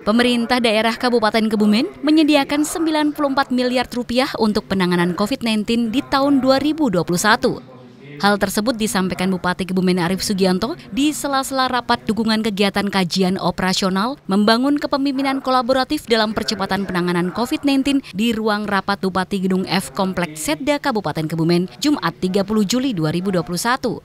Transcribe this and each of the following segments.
Pemerintah daerah Kabupaten Kebumen menyediakan 94 miliar rupiah untuk penanganan COVID-19 di tahun 2021. Hal tersebut disampaikan Bupati Kebumen Arief Sugianto di sela-sela rapat dukungan kegiatan kajian operasional membangun kepemimpinan kolaboratif dalam percepatan penanganan COVID-19 di ruang rapat Bupati Gedung F Kompleks Setda Kabupaten Kebumen, Jumat 30 Juli 2021.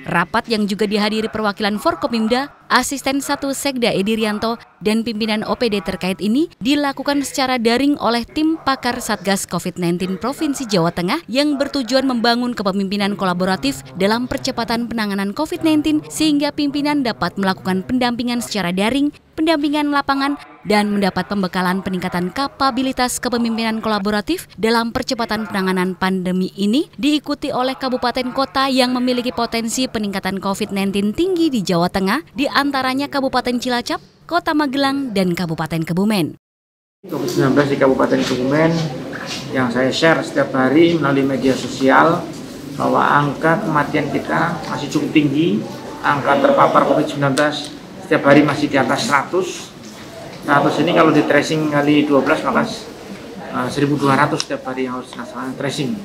Rapat yang juga dihadiri perwakilan Forkopimda, Asisten 1 Sekda Edi Rianto, dan pimpinan OPD terkait ini dilakukan secara daring oleh tim pakar Satgas COVID-19 Provinsi Jawa Tengah yang bertujuan membangun kepemimpinan kolaboratif dalam percepatan penanganan COVID-19 sehingga pimpinan dapat melakukan pendampingan secara daring, pendampingan lapangan, dan mendapat pembekalan peningkatan kapabilitas kepemimpinan kolaboratif dalam percepatan penanganan pandemi ini diikuti oleh kabupaten kota yang memiliki potensi peningkatan COVID-19 tinggi di Jawa Tengah, di antaranya Kabupaten Cilacap, Kota Magelang, dan Kabupaten Kebumen. COVID-19 di Kabupaten Kebumen yang saya share setiap hari melalui media sosial bahwa angka kematian kita masih cukup tinggi, angka terpapar COVID-19 setiap hari masih di atas 100. 100 ini kalau di tracing kali 12 maka 1.200 setiap hari yang harus dilaksanakan tracing.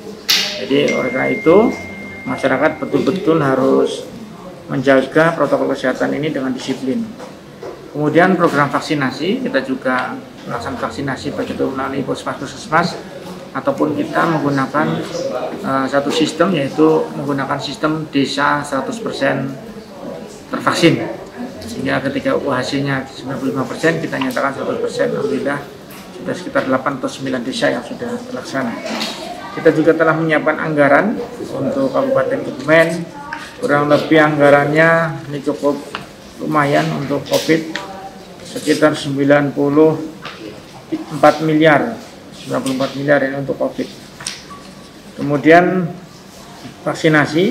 Jadi oleh karena itu masyarakat betul-betul harus menjaga protokol kesehatan ini dengan disiplin. Kemudian program vaksinasi, kita juga melaksanakan vaksinasi baik itu melalui puskesmas ataupun kita menggunakan satu sistem, yaitu menggunakan sistem desa 100% tervaksin. Sehingga ketika hasilnya 95%, kita nyatakan 100%, alhamdulillah sudah sekitar 8 atau 9 desa yang sudah terlaksana. Kita juga telah menyiapkan anggaran untuk Kabupaten Kebumen, kurang lebih anggarannya ini cukup lumayan untuk COVID, sekitar 94 miliar ini untuk COVID. Kemudian vaksinasi,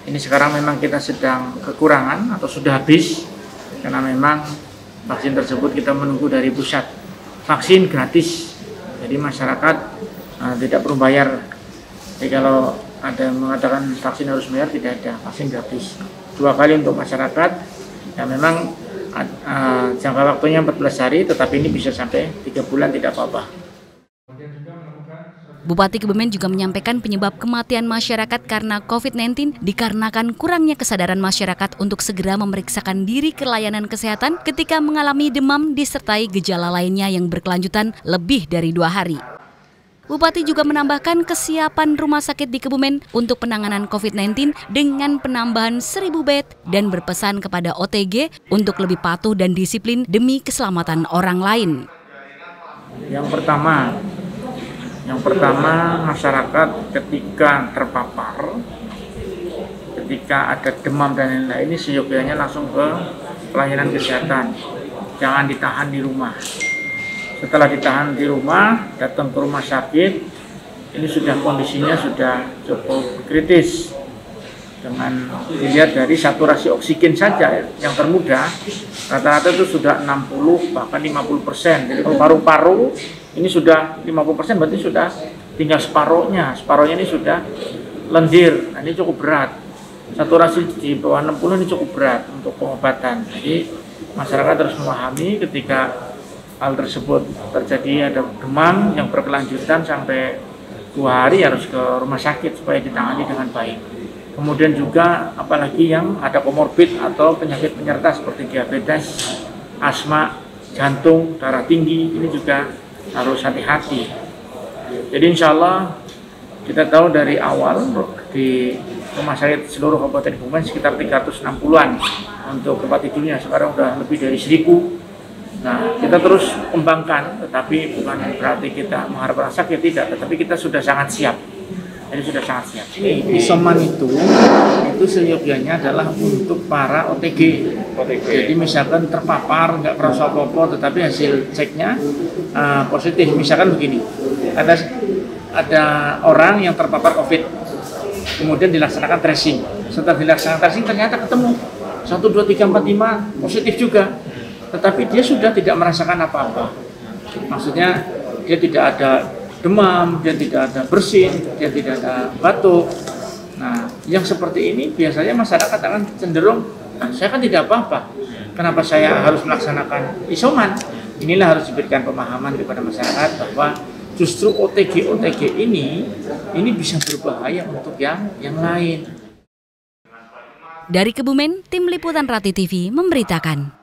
ini sekarang memang kita sedang kekurangan atau sudah habis, karena memang vaksin tersebut kita menunggu dari pusat. Vaksin gratis, jadi masyarakat tidak perlu bayar. Jadi kalau ada yang mengatakan vaksin harus bayar, tidak ada, vaksin gratis. 2 kali untuk masyarakat, yang memang jangka waktunya 14 hari, tetapi ini bisa sampai 3 bulan tidak apa-apa. Bupati Kebumen juga menyampaikan penyebab kematian masyarakat karena COVID-19 dikarenakan kurangnya kesadaran masyarakat untuk segera memeriksakan diri ke layanan kesehatan ketika mengalami demam disertai gejala lainnya yang berkelanjutan lebih dari 2 hari. Bupati juga menambahkan kesiapan rumah sakit di Kebumen untuk penanganan COVID-19 dengan penambahan 1.000 bed dan berpesan kepada OTG untuk lebih patuh dan disiplin demi keselamatan orang lain. Yang pertama masyarakat ketika terpapar, ketika ada demam dan lain-lain, ini seyogyanya langsung ke pelayanan kesehatan, jangan ditahan di rumah. Setelah ditahan di rumah, datang ke rumah sakit, ini sudah kondisinya sudah cukup kritis. Dengan dilihat dari saturasi oksigen saja yang termudah, rata-rata itu sudah 60 bahkan 50%. Jadi kalau paru-paru ini sudah 50%, berarti sudah tinggal separohnya ini sudah lendir. Nah, ini cukup berat. Saturasi di bawah 60 ini cukup berat untuk pengobatan. Jadi masyarakat harus memahami ketika hal tersebut terjadi, ada demam yang berkelanjutan sampai 2 hari, harus ke rumah sakit supaya ditangani dengan baik. Kemudian juga apalagi yang ada komorbid atau penyakit penyerta seperti diabetes, asma, jantung, darah tinggi, ini juga harus hati-hati. Jadi insya Allah kita tahu dari awal di rumah sakit seluruh Kabupaten Kebumen sekitar 360-an untuk tempat tidurnya, sekarang sudah lebih dari 1.000. Nah, kita terus kembangkan, tetapi bukan berarti kita mengharapkan sakit, tidak, tetapi kita sudah sangat siap. Jadi sudah sangat siap. Isoman itu seyogyanya adalah untuk para OTG. Jadi misalkan terpapar, nggak merasa apa-apa, tetapi hasil ceknya positif. Misalkan begini, ada orang yang terpapar COVID, kemudian dilaksanakan tracing. Setelah dilaksanakan tracing ternyata ketemu 1, 2, 3, 4, 5 positif juga, tetapi dia sudah tidak merasakan apa-apa. Maksudnya dia tidak ada demam, dia tidak ada bersin, dia tidak ada batuk. Nah, yang seperti ini biasanya masyarakat akan cenderung Nah, saya kan tidak apa-apa. Kenapa saya harus melaksanakan isoman? Inilah harus diberikan pemahaman kepada masyarakat bahwa justru OTG ini bisa berbahaya untuk yang lain. Dari Kebumen, Tim Liputan Rati TV memberitakan.